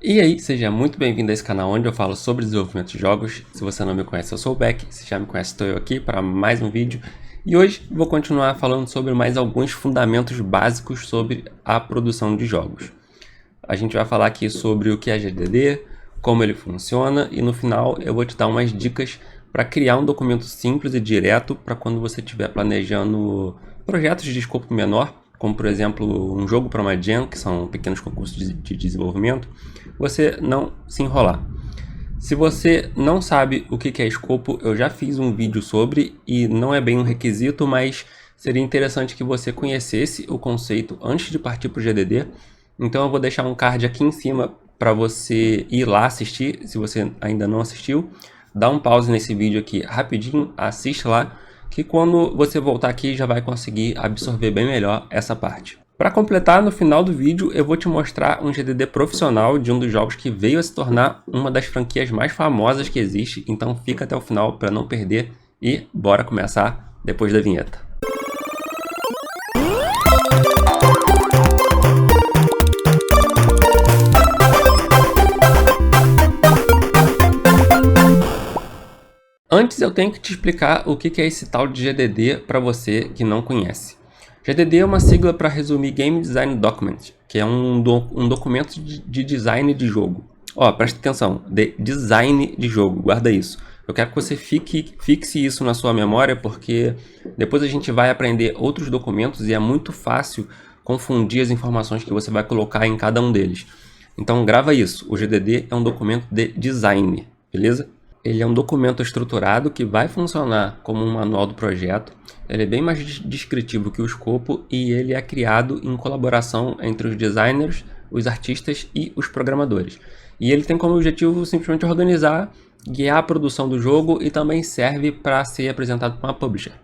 E aí, seja muito bem-vindo a esse canal onde eu falo sobre desenvolvimento de jogos. Se você não me conhece, eu sou o Beck. Se já me conhece, estou eu aqui para mais um vídeo. E hoje vou continuar falando sobre mais alguns fundamentos básicos sobre a produção de jogos. A gente vai falar aqui sobre o que é GDD, como ele funciona e no final eu vou te dar umas dicas para criar um documento simples e direto para quando você estiver planejando projetos de escopo menor, como por exemplo um jogo para uma Jam, que são pequenos concursos de desenvolvimento, você não se enrolar. Se você não sabe o que é escopo, eu já fiz um vídeo sobre e não é bem um requisito, mas seria interessante que você conhecesse o conceito antes de partir para o GDD. Então eu vou deixar um card aqui em cima para você ir lá assistir, se você ainda não assistiu. Dá um pause nesse vídeo aqui rapidinho, assiste lá, que quando você voltar aqui já vai conseguir absorver bem melhor essa parte. Para completar, no final do vídeo eu vou te mostrar um GDD profissional de um dos jogos que veio a se tornar uma das franquias mais famosas que existe, então fica até o final para não perder e bora começar depois da vinheta. Antes eu tenho que te explicar o que é esse tal de GDD para você que não conhece. GDD é uma sigla para resumir Game Design Document, que é um documento de design de jogo. Ó, presta atenção, de design de jogo, guarda isso. Eu quero que você fixe isso na sua memória, porque depois a gente vai aprender outros documentos e é muito fácil confundir as informações que você vai colocar em cada um deles. Então grava isso, o GDD é um documento de design, beleza? Ele é um documento estruturado que vai funcionar como um manual do projeto. Ele é bem mais descritivo que o escopo e ele é criado em colaboração entre os designers, os artistas e os programadores. E ele tem como objetivo simplesmente organizar, guiar a produção do jogo e também serve para ser apresentado para uma publisher.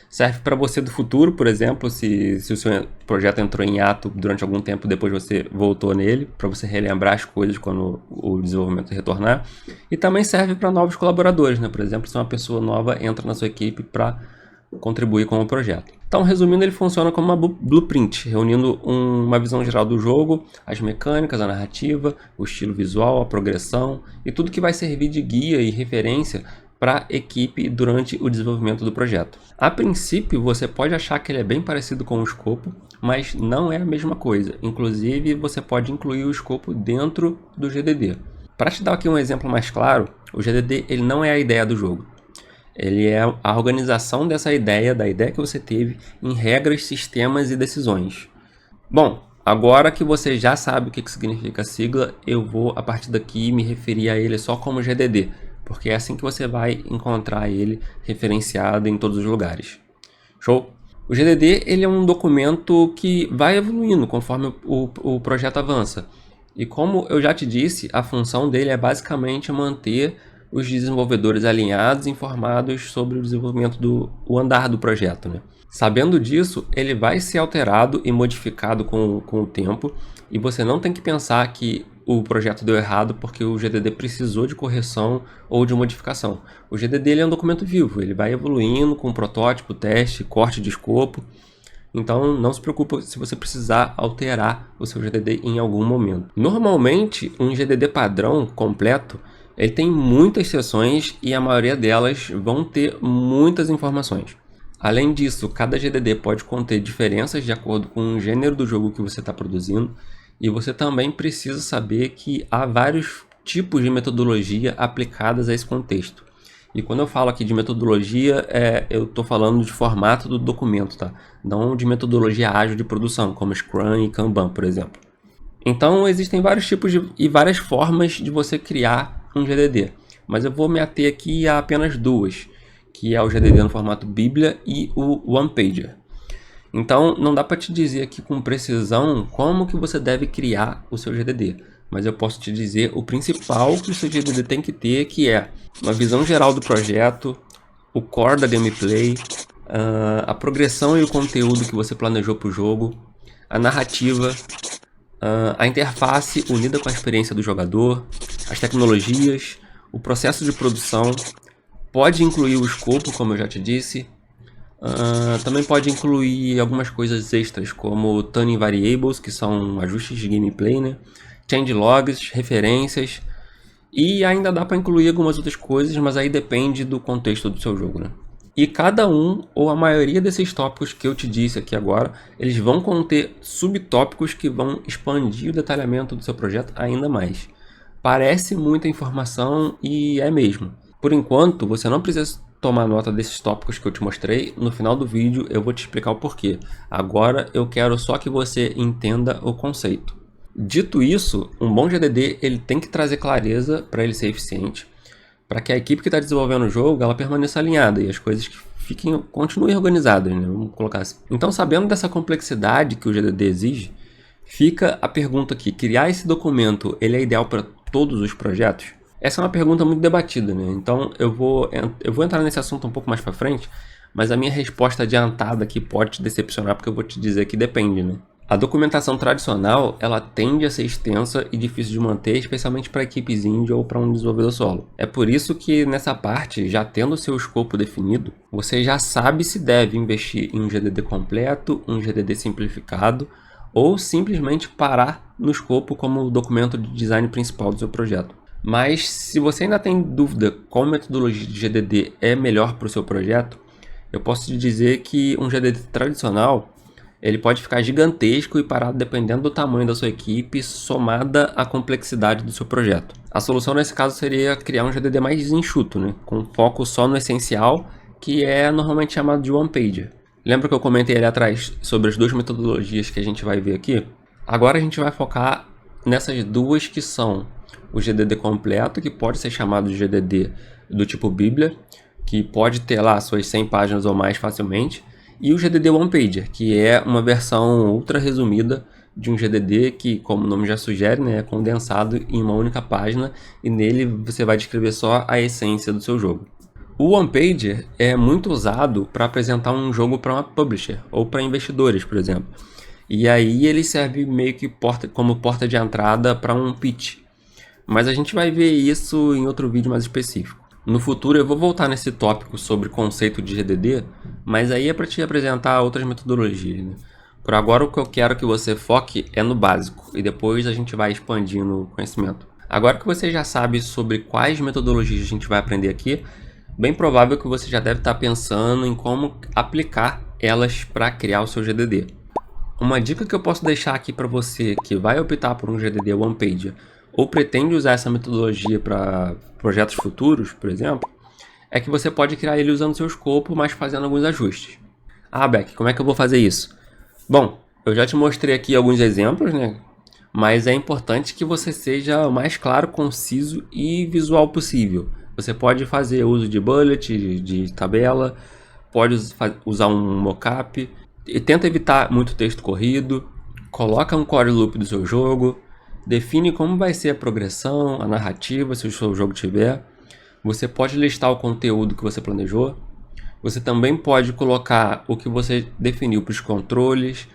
Serve para você do futuro, por exemplo, se o seu projeto entrou em ato durante algum tempo, depois você voltou nele, para você relembrar as coisas quando o desenvolvimento retornar. E também serve para novos colaboradores, né? Por exemplo, se uma pessoa nova entra na sua equipe para contribuir com o projeto. Então, resumindo, ele funciona como uma blueprint, reunindo uma visão geral do jogo, as mecânicas, a narrativa, o estilo visual, a progressão e tudo que vai servir de guia e referência para a equipe durante o desenvolvimento do projeto. A princípio, você pode achar que ele é bem parecido com o escopo, mas não é a mesma coisa. Inclusive, você pode incluir o escopo dentro do GDD. Para te dar aqui um exemplo mais claro, o GDD ele não é a ideia do jogo. Ele é a organização dessa ideia, da ideia que você teve, em regras, sistemas e decisões. Bom, agora que você já sabe o que significa a sigla, eu vou, a partir daqui, me referir a ele só como GDD, porque é assim que você vai encontrar ele referenciado em todos os lugares. Show? O GDD ele é um documento que vai evoluindo conforme o projeto avança. E como eu já te disse, a função dele é basicamente manter os desenvolvedores alinhados e informados sobre o desenvolvimento o andar do projeto, né? Sabendo disso, ele vai ser alterado e modificado com o tempo, e você não tem que pensar que o projeto deu errado porque o GDD precisou de correção ou de modificação. O GDD ele é um documento vivo, ele vai evoluindo com protótipo, teste, corte de escopo. Então não se preocupe se você precisar alterar o seu GDD em algum momento. Normalmente, um GDD padrão completo ele tem muitas seções e a maioria delas vão ter muitas informações. Além disso, cada GDD pode conter diferenças de acordo com o gênero do jogo que você está produzindo, e você também precisa saber que há vários tipos de metodologia aplicadas a esse contexto. E quando eu falo aqui de metodologia, eu estou falando de formato do documento, tá? Não de metodologia ágil de produção, como Scrum e Kanban, por exemplo. Então existem vários tipos e várias formas de você criar um GDD, mas eu vou me ater aqui a apenas duas, que é o GDD no formato Bíblia e o One-Pager. Então não dá para te dizer aqui com precisão como que você deve criar o seu GDD, mas eu posso te dizer o principal que o seu GDD tem que ter, que é uma visão geral do projeto, o core da gameplay, a progressão e o conteúdo que você planejou para o jogo, a narrativa, a interface unida com a experiência do jogador, as tecnologias, o processo de produção, pode incluir o escopo, como eu já te disse, também pode incluir algumas coisas extras, como tuning variables, que são ajustes de gameplay, né? changelogs, referências, e ainda dá para incluir algumas outras coisas, mas aí depende do contexto do seu jogo, né? E cada um, ou a maioria desses tópicos que eu te disse aqui agora, eles vão conter subtópicos que vão expandir o detalhamento do seu projeto ainda mais. Parece muita informação e é mesmo. Por enquanto, você não precisa tomar nota desses tópicos que eu te mostrei. No final do vídeo eu vou te explicar o porquê. Agora eu quero só que você entenda o conceito. Dito isso, um bom GDD ele tem que trazer clareza para ele ser eficiente, para que a equipe que está desenvolvendo o jogo ela permaneça alinhada e as coisas continuem organizadas, né? Vamos colocar assim. Então, sabendo dessa complexidade que o GDD exige, fica a pergunta aqui: criar esse documento ele é ideal para todos os projetos? Essa é uma pergunta muito debatida, né? Então eu vou entrar nesse assunto um pouco mais para frente, mas a minha resposta adiantada aqui pode te decepcionar, porque eu vou te dizer que depende, né? A documentação tradicional, ela tende a ser extensa e difícil de manter, especialmente para equipes indie ou para um desenvolvedor solo. É por isso que nessa parte, já tendo o seu escopo definido, você já sabe se deve investir em um GDD completo, um GDD simplificado, ou simplesmente parar no escopo como o documento de design principal do seu projeto. Mas se você ainda tem dúvida qual metodologia de GDD é melhor para o seu projeto, eu posso te dizer que um GDD tradicional ele pode ficar gigantesco e parado dependendo do tamanho da sua equipe, somada à complexidade do seu projeto. A solução nesse caso seria criar um GDD mais enxuto, né? Com foco só no essencial, que é normalmente chamado de one-pager. Lembra que eu comentei ali atrás sobre as duas metodologias que a gente vai ver aqui? Agora a gente vai focar nessas duas que são o GDD completo, que pode ser chamado de GDD do tipo Bíblia, que pode ter lá suas 100 páginas ou mais facilmente, e o GDD One Pager, que é uma versão ultra resumida de um GDD que, como o nome já sugere, né, é condensado em uma única página e nele você vai descrever só a essência do seu jogo. O One Pager é muito usado para apresentar um jogo para uma publisher ou para investidores, por exemplo. E aí ele serve meio que como porta de entrada para um pitch. Mas a gente vai ver isso em outro vídeo mais específico. No futuro eu vou voltar nesse tópico sobre conceito de GDD, mas aí é para te apresentar outras metodologias, né? Por agora o que eu quero que você foque é no básico, e depois a gente vai expandindo o conhecimento. Agora que você já sabe sobre quais metodologias a gente vai aprender aqui, bem provável que você já deve estar pensando em como aplicar elas para criar o seu GDD. Uma dica que eu posso deixar aqui para você que vai optar por um GDD One Pager ou pretende usar essa metodologia para projetos futuros, por exemplo, é que você pode criar ele usando seu escopo, mas fazendo alguns ajustes. Ah, Beck, como é que eu vou fazer isso? Bom, eu já te mostrei aqui alguns exemplos, né? Mas é importante que você seja o mais claro, conciso e visual possível. Você pode fazer uso de bullet, de tabela, pode usar um mockup, e tenta evitar muito texto corrido, coloca um core loop do seu jogo, define como vai ser a progressão, a narrativa, se o seu jogo tiver. Você pode listar o conteúdo que você planejou. Você também pode colocar o que você definiu para os controles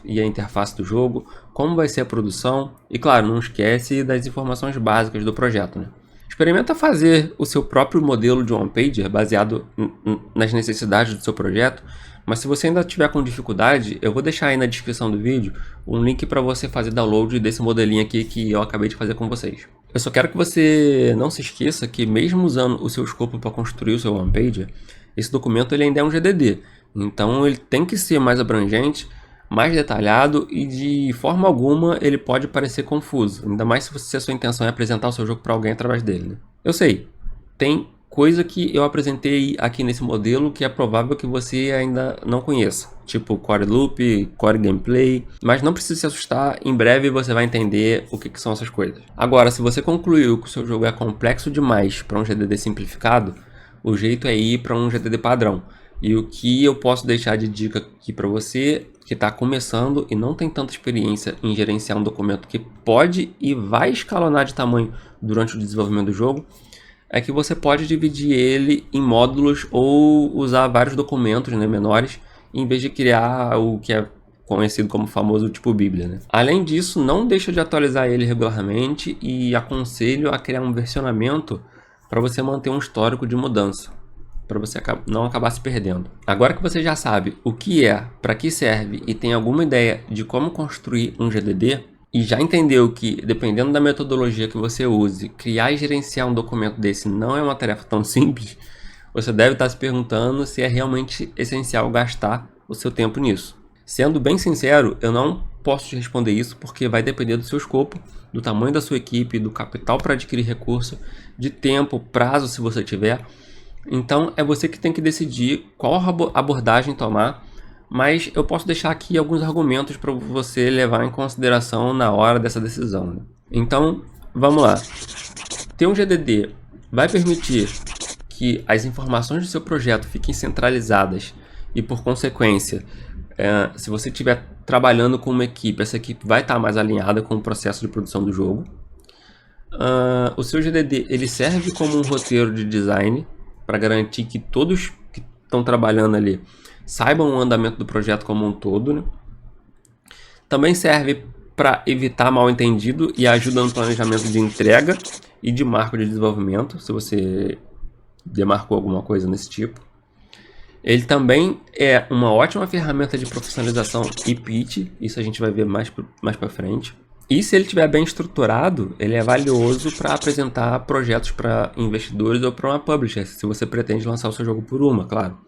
e a interface do jogo, como vai ser a produção e, claro, não esquece das informações básicas do projeto, né? Experimenta fazer o seu próprio modelo de one pager baseado nas necessidades do seu projeto, mas se você ainda tiver com dificuldade, eu vou deixar aí na descrição do vídeo um link para você fazer download desse modelinho aqui que eu acabei de fazer com vocês. Eu só quero que você não se esqueça que mesmo usando o seu escopo para construir o seu one pager, esse documento ele ainda é um GDD, então ele tem que ser mais abrangente, mais detalhado e de forma alguma ele pode parecer confuso, ainda mais se a sua intenção é apresentar o seu jogo para alguém através dele, né? Eu sei, tem coisa que eu apresentei aqui nesse modelo que é provável que você ainda não conheça, tipo Core Loop, Core Gameplay, mas não precisa se assustar, em breve você vai entender o que são essas coisas. Agora, se você concluiu que o seu jogo é complexo demais para um GDD simplificado, o jeito é ir para um GDD padrão. E o que eu posso deixar de dica aqui para você que está começando e não tem tanta experiência em gerenciar um documento que pode e vai escalonar de tamanho durante o desenvolvimento do jogo, é que você pode dividir ele em módulos ou usar vários documentos, né, menores, em vez de criar o que é conhecido como famoso tipo Bíblia, né? Além disso, não deixa de atualizar ele regularmente e aconselho a criar um versionamento para você manter um histórico de mudança, para você não acabar se perdendo. Agora que você já sabe o que é, para que serve e tem alguma ideia de como construir um GDD, e já entendeu que, dependendo da metodologia que você use, criar e gerenciar um documento desse não é uma tarefa tão simples, você deve estar se perguntando se é realmente essencial gastar o seu tempo nisso. Sendo bem sincero, eu não posso te responder isso porque vai depender do seu escopo, do tamanho da sua equipe, do capital para adquirir recurso, de tempo, prazo se você tiver. Então é você que tem que decidir qual abordagem tomar, mas eu posso deixar aqui alguns argumentos para você levar em consideração na hora dessa decisão, né? Então, vamos lá. Ter um GDD vai permitir que as informações do seu projeto fiquem centralizadas e, por consequência, se você estiver trabalhando com uma equipe, essa equipe vai estar mais alinhada com o processo de produção do jogo. O seu GDD ele serve como um roteiro de design para garantir que todos que estão trabalhando ali saibam o andamento do projeto como um todo, né? Também serve para evitar mal-entendido e ajuda no planejamento de entrega e de marco de desenvolvimento, se você demarcou alguma coisa nesse tipo. Ele também é uma ótima ferramenta de profissionalização e pitch, isso a gente vai ver mais para frente. E se ele estiver bem estruturado, ele é valioso para apresentar projetos para investidores ou para uma publisher, se você pretende lançar o seu jogo por uma, claro.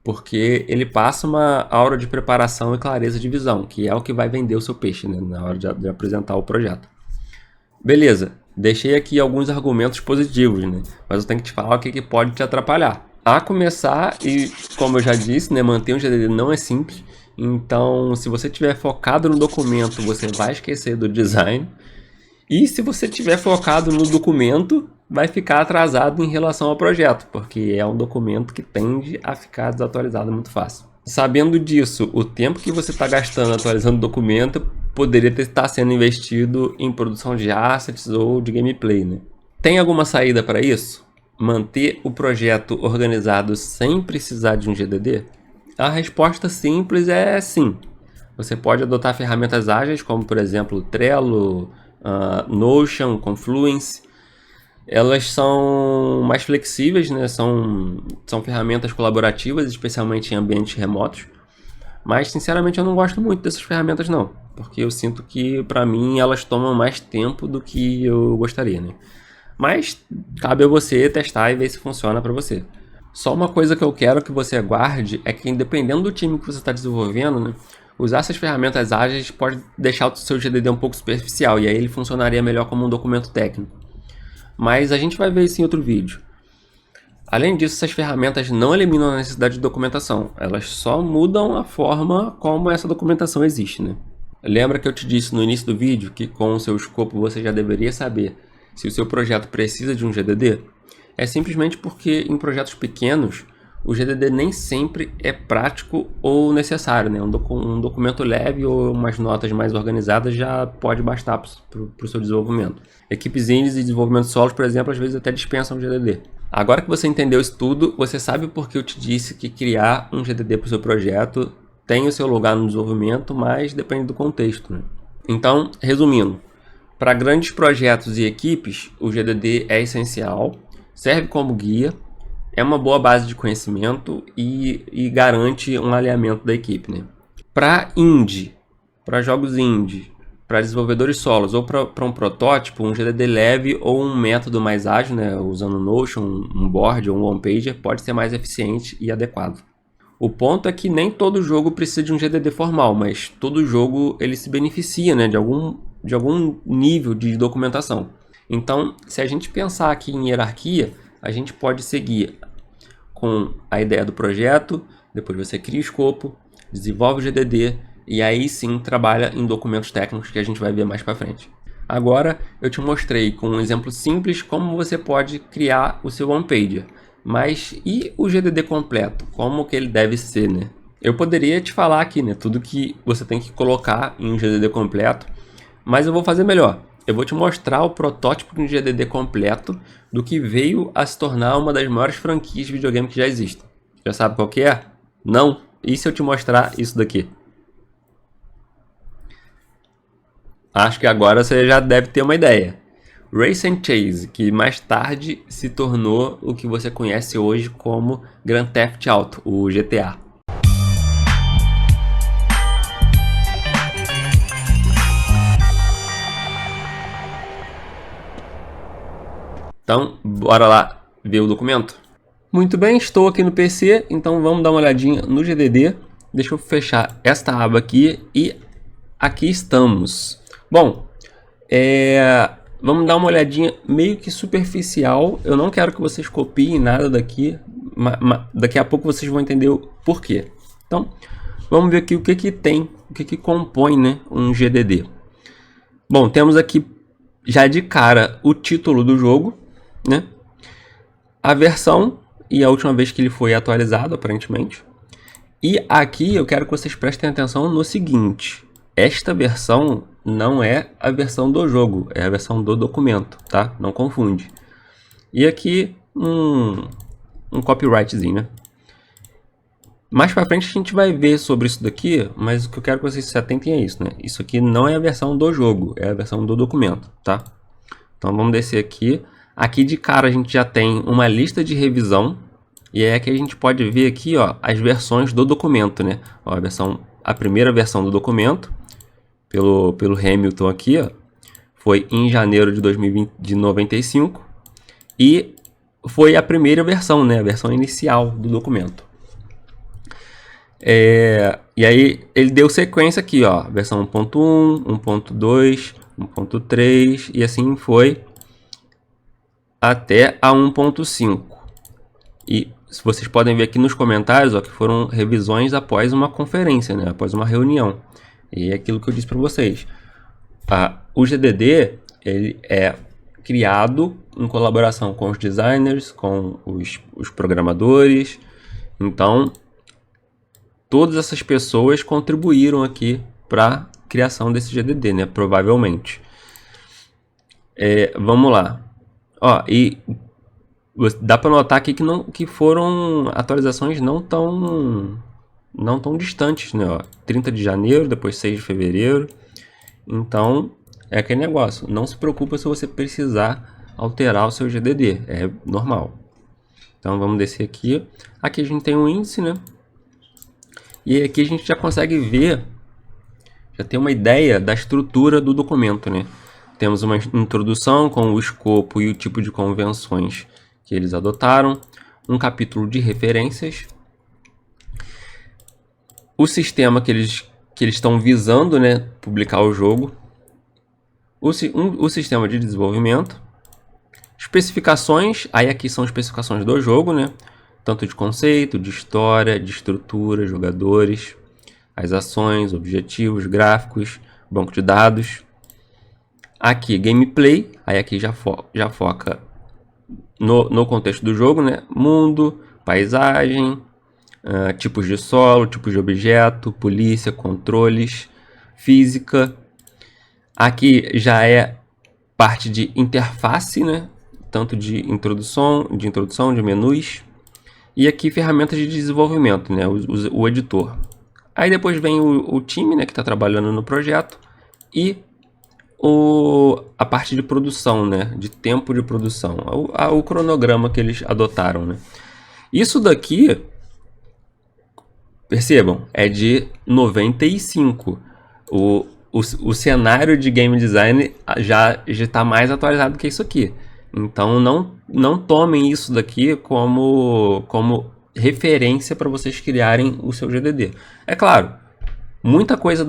Porque ele passa uma aura de preparação e clareza de visão, que é o que vai vender o seu peixe, né, na hora de apresentar o projeto. Beleza, deixei aqui alguns argumentos positivos, né, mas eu tenho que te falar o que pode te atrapalhar. A começar, e como eu já disse, né, manter um GDD não é simples. Então, se você estiver focado no documento, você vai esquecer do design. E se você estiver focado no documento, vai ficar atrasado em relação ao projeto, porque é um documento que tende a ficar desatualizado muito fácil. Sabendo disso, o tempo que você está gastando atualizando o documento poderia estar sendo investido em produção de assets ou de gameplay, né? Tem alguma saída para isso? Manter o projeto organizado sem precisar de um GDD? A resposta simples é sim. Você pode adotar ferramentas ágeis como, por exemplo, Trello, Notion, Confluence. Elas são mais flexíveis, né? São ferramentas colaborativas, especialmente em ambientes remotos. Mas, sinceramente, eu não gosto muito dessas ferramentas, não. Porque eu sinto que, para mim, elas tomam mais tempo do que eu gostaria, né? Mas cabe a você testar e ver se funciona para você. Só uma coisa que eu quero que você guarde é que, dependendo do time que você está desenvolvendo, né, usar essas ferramentas ágeis pode deixar o seu GDD um pouco superficial, e aí ele funcionaria melhor como um documento técnico. Mas a gente vai ver isso em outro vídeo. Além disso, essas ferramentas não eliminam a necessidade de documentação, elas só mudam a forma como essa documentação existe, né? Lembra que eu te disse no início do vídeo que com o seu escopo você já deveria saber se o seu projeto precisa de um GDD? É simplesmente porque em projetos pequenos, o GDD nem sempre é prático ou necessário, né? Um documento leve ou umas notas mais organizadas já pode bastar para o seu desenvolvimento. Equipes indies e desenvolvimento solos, por exemplo, às vezes até dispensam o GDD. Agora que você entendeu isso tudo, você sabe por que eu te disse que criar um GDD para o seu projeto tem o seu lugar no desenvolvimento, mas depende do contexto, né? Então, resumindo, para grandes projetos e equipes, o GDD é essencial, serve como guia, é uma boa base de conhecimento e garante um alinhamento da equipe, né? Para indie, para jogos indie, para desenvolvedores solos ou para um protótipo, um GDD leve ou um método mais ágil, né, usando Notion, um board ou um one-pager, pode ser mais eficiente e adequado. O ponto é que nem todo jogo precisa de um GDD formal, mas todo jogo ele se beneficia, né, de algum nível de documentação. Então, se a gente pensar aqui em hierarquia, a gente pode seguir com a ideia do projeto, depois você cria o escopo, desenvolve o GDD e aí sim trabalha em documentos técnicos que a gente vai ver mais para frente. Agora eu te mostrei com um exemplo simples como você pode criar o seu one-pager, mas e o GDD completo? Como que ele deve ser, né? Eu poderia te falar aqui, né, tudo que você tem que colocar em um GDD completo, mas eu vou fazer melhor. Eu vou te mostrar o protótipo de um GDD completo do que veio a se tornar uma das maiores franquias de videogame que já existem. Já sabe qual que é? Não? E se eu te mostrar isso daqui? Acho que agora você já deve ter uma ideia. Race and Chase, que mais tarde se tornou o que você conhece hoje como Grand Theft Auto, o GTA. Então, bora lá ver o documento? Muito bem, estou aqui no PC, então vamos dar uma olhadinha no GDD. Deixa eu fechar esta aba aqui e aqui estamos. Bom, vamos dar uma olhadinha meio que superficial. Eu não quero que vocês copiem nada daqui, daqui a pouco vocês vão entender o porquê. Então, vamos ver aqui o que tem, o que compõe, né, um GDD. Bom, temos aqui já de cara o título do jogo, né? A versão e a última vez que ele foi atualizado, aparentemente. E aqui eu quero que vocês prestem atenção no seguinte: esta versão não é a versão do jogo, é a versão do documento, tá? Não confunde. E aqui um copyrightzinho, né? Mais pra frente a gente vai ver sobre isso daqui, mas o que eu quero que vocês se atentem é isso, né? Isso aqui não é a versão do jogo, é a versão do documento, tá? Então vamos descer aqui. Aqui de cara a gente já tem uma lista de revisão. E é que a gente pode ver aqui, ó, as versões do documento, né? Ó, a primeira versão do documento, pelo Hamilton aqui, ó, foi em janeiro de 2020, de 95. E foi a primeira versão, né? A versão inicial do documento. E aí ele deu sequência aqui, ó, versão 1.1, 1.2, 1.3 e assim foi até a 1.5. E vocês podem ver aqui nos comentários, ó, que foram revisões após uma conferência, né, após uma reunião. E é aquilo que eu disse para vocês. O GDD ele é criado em colaboração com os designers, com os programadores. Então, todas essas pessoas contribuíram aqui para a criação desse GDD, né? Provavelmente. Vamos lá. Ó, e dá para notar aqui que foram atualizações não tão distantes, né? Ó, 30 de janeiro, depois 6 de fevereiro. Então, é aquele negócio. Não se preocupa se você precisar alterar o seu GDD. É normal. Então, vamos descer aqui. Aqui a gente tem um índice, né? E aqui a gente já consegue ver, já tem uma ideia da estrutura do documento, né? Temos uma introdução com o escopo e o tipo de convenções que eles adotaram, um capítulo de referências, o sistema que eles estão visando, né, publicar o jogo, o sistema de desenvolvimento, especificações, aí aqui são especificações do jogo, né? Tanto de conceito, de história, de estrutura, jogadores, as ações, objetivos, gráficos, banco de dados. Aqui, gameplay, aí aqui já foca no contexto do jogo, né? Mundo, paisagem, tipos de solo, tipos de objeto, polícia, controles, física. Aqui já é parte de interface, né? Tanto de introdução, de menus. E aqui ferramentas de desenvolvimento, né? O editor. Aí depois vem o time, né, que está trabalhando no projeto. E a parte de produção, né? De tempo de produção. O cronograma que eles adotaram, né? Isso daqui, percebam, é de 95. O cenário de game design já está mais atualizado que isso aqui. Então não tomem isso daqui como referência para vocês criarem o seu GDD. É claro, muita coisa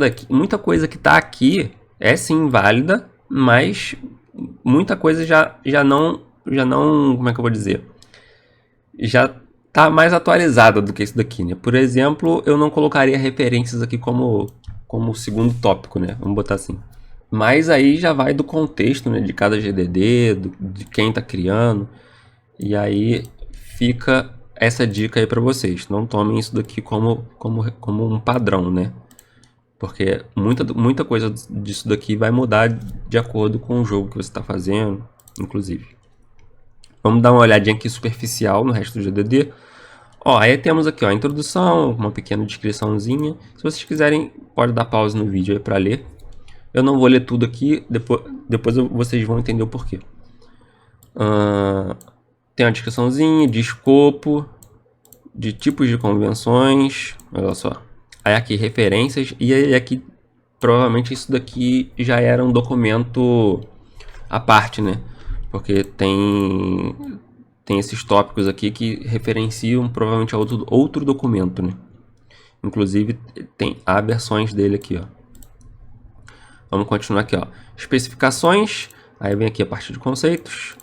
que está aqui é sim válida, mas muita coisa já não, como é que eu vou dizer? Já está mais atualizada do que isso daqui, né? Por exemplo, eu não colocaria referências aqui como segundo tópico, né? Vamos botar assim. Mas aí já vai do contexto, né, de cada GDD, de quem está criando. E aí fica essa dica aí para vocês. Não tomem isso daqui como um padrão, né? Porque muita coisa disso daqui vai mudar de acordo com o jogo que você está fazendo, inclusive. Vamos dar uma olhadinha aqui superficial no resto do GDD. Ó, aí temos aqui, ó, a introdução, uma pequena descriçãozinha. Se vocês quiserem, pode dar pausa no vídeo aí para ler. Eu não vou ler tudo aqui, depois vocês vão entender o porquê. Tem uma descriçãozinha de escopo, de tipos de convenções, olha só. Aí aqui referências, e aí aqui provavelmente isso daqui já era um documento à parte, né? porque tem esses tópicos aqui que referenciam provavelmente a outro documento, né? Inclusive há versões dele aqui, ó. Vamos continuar aqui, ó. Especificações, aí vem aqui a parte de conceitos.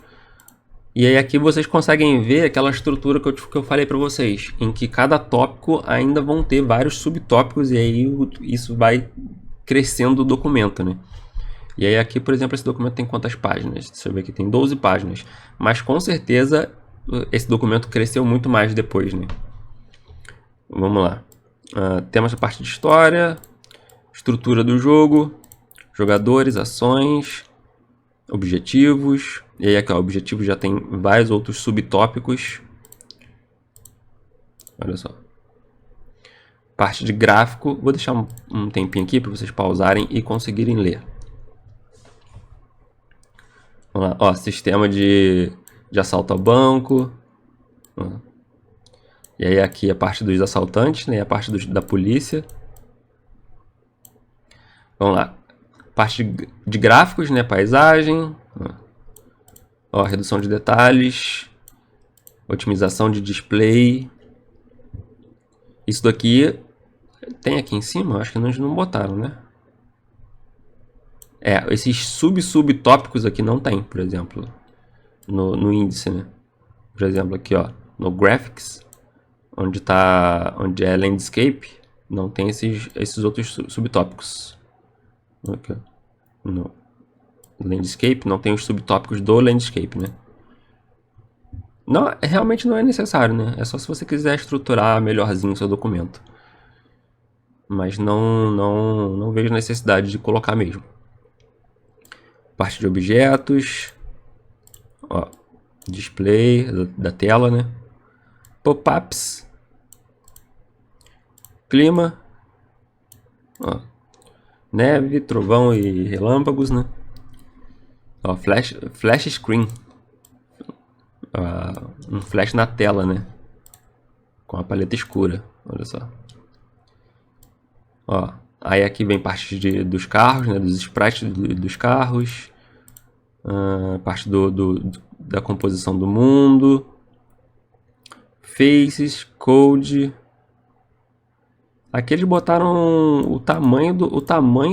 E aí aqui vocês conseguem ver aquela estrutura que eu falei para vocês, em que cada tópico ainda vão ter vários subtópicos e aí isso vai crescendo o documento, né? E aí aqui, por exemplo, esse documento tem quantas páginas? Deixa eu ver aqui, tem 12 páginas. Mas com certeza esse documento cresceu muito mais depois, né? Vamos lá. Temos a parte de história, estrutura do jogo, jogadores, ações, objetivos. E aí aqui, ó, objetivos já tem vários outros subtópicos. Olha só. Parte de gráfico. Vou deixar um tempinho aqui para vocês pausarem e conseguirem ler. Vamos lá. Ó, sistema de assalto ao banco. Ó. E aí aqui a parte dos assaltantes, né? A parte da polícia. Vamos lá. Parte de gráficos, né? Paisagem. Ó, redução de detalhes. Otimização de display. Isso daqui tem aqui em cima? Acho que eles não botaram, né? Esses subtópicos aqui não tem, por exemplo. No índice, né? Por exemplo, aqui, ó. No Graphics, onde é Landscape, não tem esses outros subtópicos. Aqui, no Landscape, não tem os subtópicos do Landscape, né? Não, realmente não é necessário, né? É só se você quiser estruturar melhorzinho o seu documento. Mas não vejo necessidade de colocar mesmo. Parte de objetos. Ó, display da tela, né? Pop-ups. Clima. Ó, neve, trovão e relâmpagos, né? Ó, flash screen. Um flash na tela, né? Com a paleta escura. Olha só. Ó, aí aqui vem parte dos carros, né? Dos sprites dos carros. Parte da composição do mundo. Faces, code. Aqui eles botaram o tamanho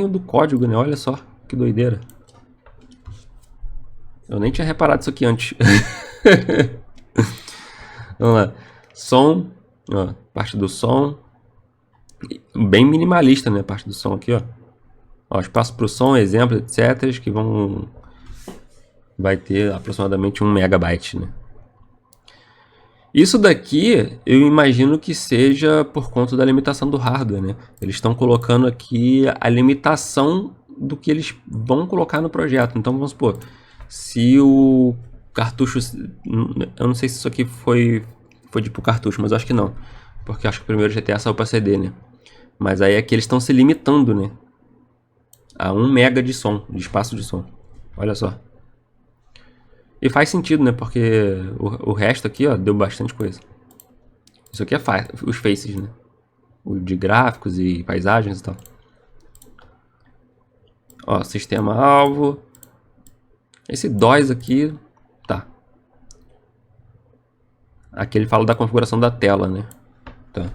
do código, né? Olha só, que doideira. Eu nem tinha reparado isso aqui antes. Vamos lá. Som, ó, parte do som. Bem minimalista, né? A parte do som aqui, ó. Ó, espaço para o som, exemplo, etc. Que vai ter aproximadamente 1 megabyte, né? Isso daqui eu imagino que seja por conta da limitação do hardware, né? Eles estão colocando aqui a limitação do que eles vão colocar no projeto. Então vamos supor, se o cartucho, eu não sei se isso aqui foi tipo cartucho, mas eu acho que não, porque eu acho que o primeiro GTA saiu para CD, né? Mas aí é que eles estão se limitando, né? A 1 mega de som, de espaço de som. Olha só. E faz sentido, né? Porque o resto aqui, ó, deu bastante coisa. Isso aqui é os faces, né? O de gráficos e paisagens e tal. Ó, sistema alvo. Esse DOS aqui, tá. Aqui ele fala da configuração da tela, né? Tá.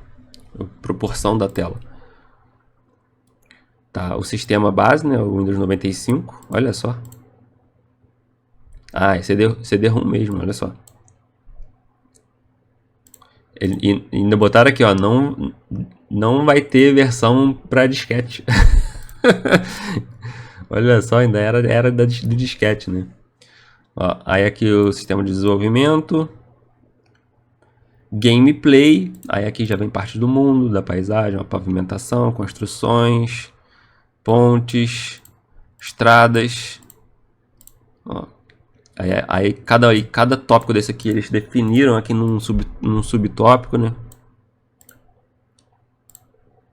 Proporção da tela. Tá, o sistema base, né? O Windows 95. Olha só. Ah, é CD-ROM mesmo, olha só. E ainda botaram aqui, ó, não vai ter versão para disquete. Olha só, ainda era do disquete, né? Ó, aí aqui o sistema de desenvolvimento. Gameplay. Aí aqui já vem parte do mundo, da paisagem, a pavimentação, construções, pontes, estradas. Ó. Aí cada tópico desse aqui eles definiram aqui num subtópico, né?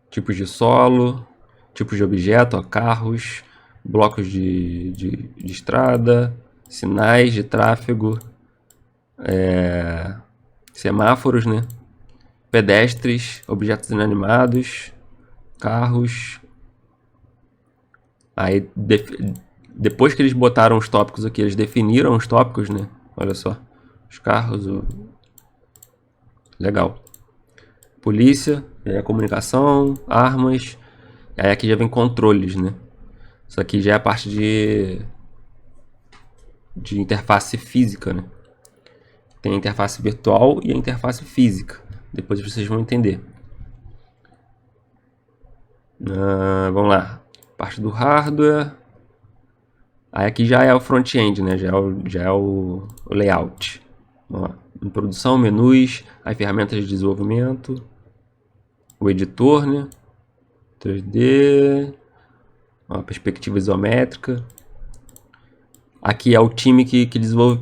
Tipos de solo, tipos de objeto, ó, carros, blocos de estrada, sinais de tráfego, semáforos, né? Pedestres, objetos inanimados, carros. Aí Depois que eles botaram os tópicos aqui, eles definiram os tópicos, né? Olha só. Os carros, legal. Polícia, comunicação, armas. Aí aqui já vem controles, né? Isso aqui já é a parte de interface física, né? Tem a interface virtual e a interface física. Depois vocês vão entender. Vamos lá. Parte do hardware. Aí aqui já é o front-end, né? Já é o layout. Vamos lá. Introdução, menus, aí ferramentas de desenvolvimento, o editor, né? 3D, uma perspectiva isométrica. Aqui é o time que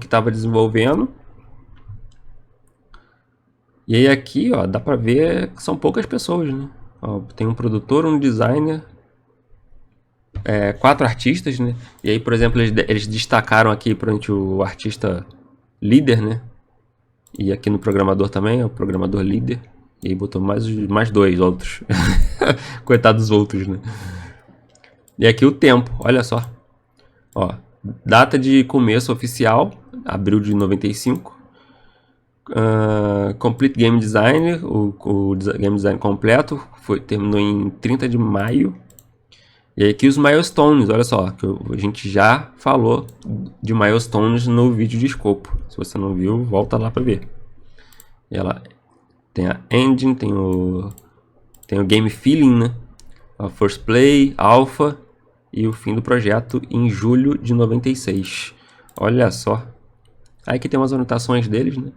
estava desenvolvendo. E aí aqui, ó, dá pra ver que são poucas pessoas, né? Ó, tem um produtor, um designer, 4 artistas, né? E aí, por exemplo, eles destacaram aqui durante o artista líder, né? E aqui no programador também, é o programador líder. E aí botou mais 2 outros. Coitados dos outros, né? E aqui o tempo, olha só. Ó, data de começo oficial, abril de 95. Complete Game Design, o Game Design completo, terminou em 30 de maio. E aí aqui os milestones, olha só, que a gente já falou de milestones no vídeo de escopo. Se você não viu, volta lá para ver. E ela tem a engine, tem o game feeling, né? A first play, alpha e o fim do projeto em julho de 96. Olha só. Aí aqui tem umas anotações deles, né?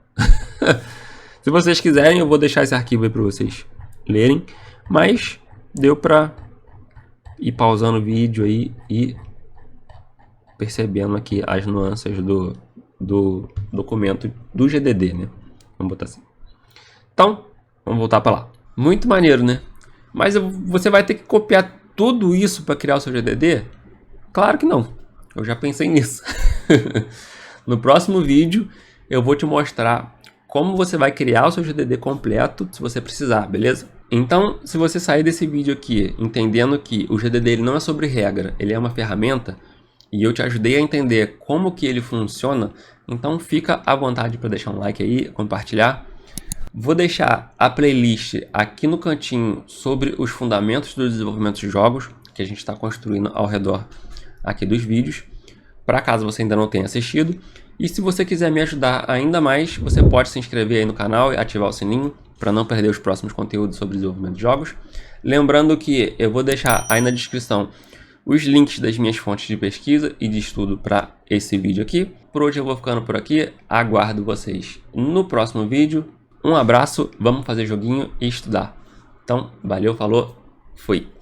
Se vocês quiserem, eu vou deixar esse arquivo aí para vocês lerem. Mas deu para ir pausando o vídeo aí e percebendo aqui as nuances do documento do GDD, né? Vamos botar assim. Então, vamos voltar para lá. Muito maneiro, né? Mas você vai ter que copiar tudo isso para criar o seu GDD? Claro que não. Eu já pensei nisso. No próximo vídeo, eu vou te mostrar como você vai criar o seu GDD completo, se você precisar, beleza? Então, se você sair desse vídeo aqui entendendo que o GDD ele não é sobre regra, ele é uma ferramenta, e eu te ajudei a entender como que ele funciona, então fica à vontade para deixar um like aí, compartilhar. Vou deixar a playlist aqui no cantinho sobre os fundamentos do desenvolvimento de jogos, que a gente está construindo ao redor aqui dos vídeos, para caso você ainda não tenha assistido. E se você quiser me ajudar ainda mais, você pode se inscrever aí no canal e ativar o sininho para não perder os próximos conteúdos sobre desenvolvimento de jogos. Lembrando que eu vou deixar aí na descrição os links das minhas fontes de pesquisa e de estudo para esse vídeo aqui. Por hoje eu vou ficando por aqui, aguardo vocês no próximo vídeo. Um abraço, vamos fazer joguinho e estudar. Então, valeu, falou, fui!